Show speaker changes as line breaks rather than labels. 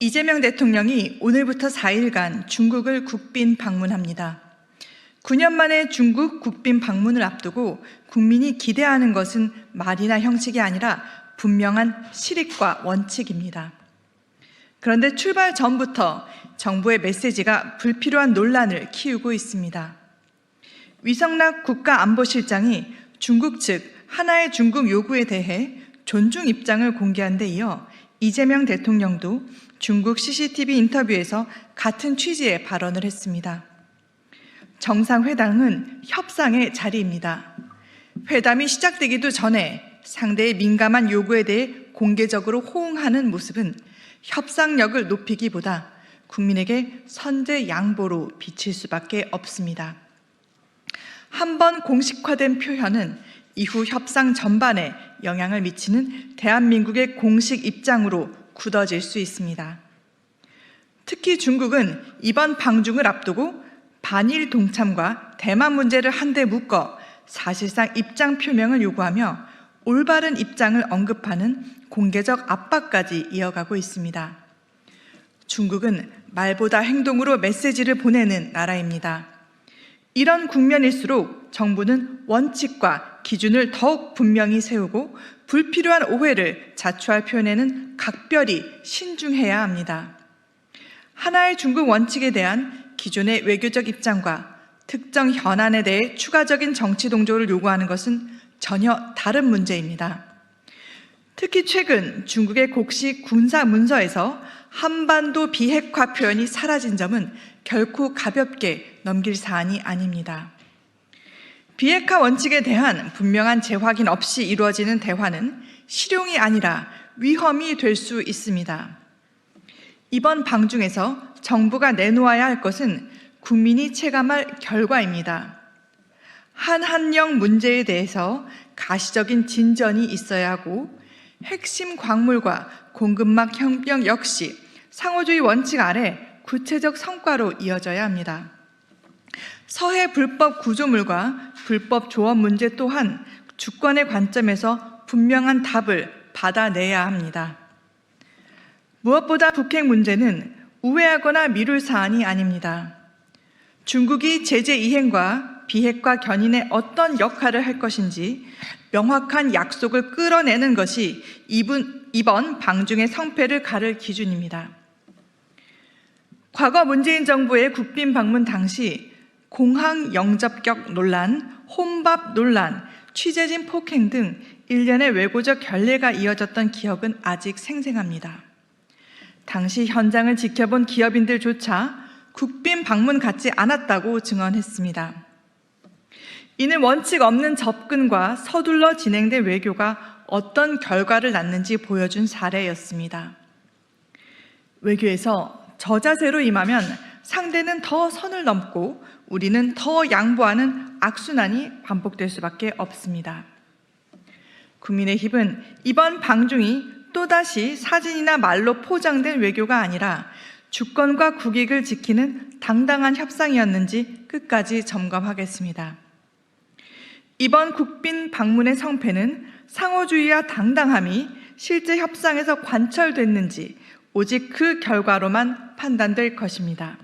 이재명 대통령이 오늘부터 4일간 중국을 국빈 방문합니다. 9년 만에 중국 국빈 방문을 앞두고 국민이 기대하는 것은 말이나 형식이 아니라 분명한 실익과 원칙입니다. 그런데 출발 전부터 정부의 메시지가 불필요한 논란을 키우고 있습니다. 위성락 국가안보실장이 중국 측 하나의 중국 요구에 대해 존중 입장을 공개한 데 이어 이재명 대통령도 중국 CCTV 인터뷰에서 같은 취지의 발언을 했습니다. 정상회담은 협상의 자리입니다. 회담이 시작되기도 전에 상대의 민감한 요구에 대해 공개적으로 호응하는 모습은 협상력을 높이기보다 국민에게 선제 양보로 비칠 수밖에 없습니다. 한번 공식화된 표현은 이후 협상 전반에 영향을 미치는 대한민국의 공식 입장으로 굳어질 수 있습니다. 특히 중국은 이번 방중을 앞두고 반일 동참과 대만 문제를 한데 묶어 사실상 입장 표명을 요구하며 올바른 입장을 언급하는 공개적 압박까지 이어가고 있습니다. 중국은 말보다 행동으로 메시지를 보내는 나라입니다. 이런 국면일수록 정부는 원칙과 기준을 더욱 분명히 세우고 불필요한 오해를 자초할 표현에는 각별히 신중해야 합니다. 하나의 중국 원칙에 대한 기존의 외교적 입장과 특정 현안에 대해 추가적인 정치 동조를 요구하는 것은 전혀 다른 문제입니다. 특히 최근 중국의 곡식 군사 문서에서 한반도 비핵화 표현이 사라진 점은 결코 가볍게 넘길 사안이 아닙니다. 비핵화 원칙에 대한 분명한 재확인 없이 이루어지는 대화는 실용이 아니라 위험이 될 수 있습니다. 이번 방중에서 정부가 내놓아야 할 것은 국민이 체감할 결과입니다. 한한령 문제에 대해서 가시적인 진전이 있어야 하고 핵심 광물과 공급망 협력 역시 상호주의 원칙 아래 구체적 성과로 이어져야 합니다. 서해 불법 구조물과 불법 조업 문제 또한 주권의 관점에서 분명한 답을 받아내야 합니다. 무엇보다 북핵 문제는 우회하거나 미룰 사안이 아닙니다. 중국이 제재 이행과 비핵화 견인에 어떤 역할을 할 것인지 명확한 약속을 끌어내는 것이 이번 방중의 성패를 가를 기준입니다. 과거 문재인 정부의 국빈 방문 당시 공항 영접격 논란, 혼밥 논란, 취재진 폭행 등 일련의 외교적 결례가 이어졌던 기억은 아직 생생합니다. 당시 현장을 지켜본 기업인들조차 국빈 방문 같지 않았다고 증언했습니다. 이는 원칙 없는 접근과 서둘러 진행된 외교가 어떤 결과를 낳는지 보여준 사례였습니다. 외교에서 저자세로 임하면 상대는 더 선을 넘고 우리는 더 양보하는 악순환이 반복될 수밖에 없습니다. 국민의힘은 이번 방중이 또다시 사진이나 말로 포장된 외교가 아니라 주권과 국익을 지키는 당당한 협상이었는지 끝까지 점검하겠습니다. 이번 국빈 방문의 성패는 상호주의와 당당함이 실제 협상에서 관철됐는지 오직 그 결과로만 판단될 것입니다.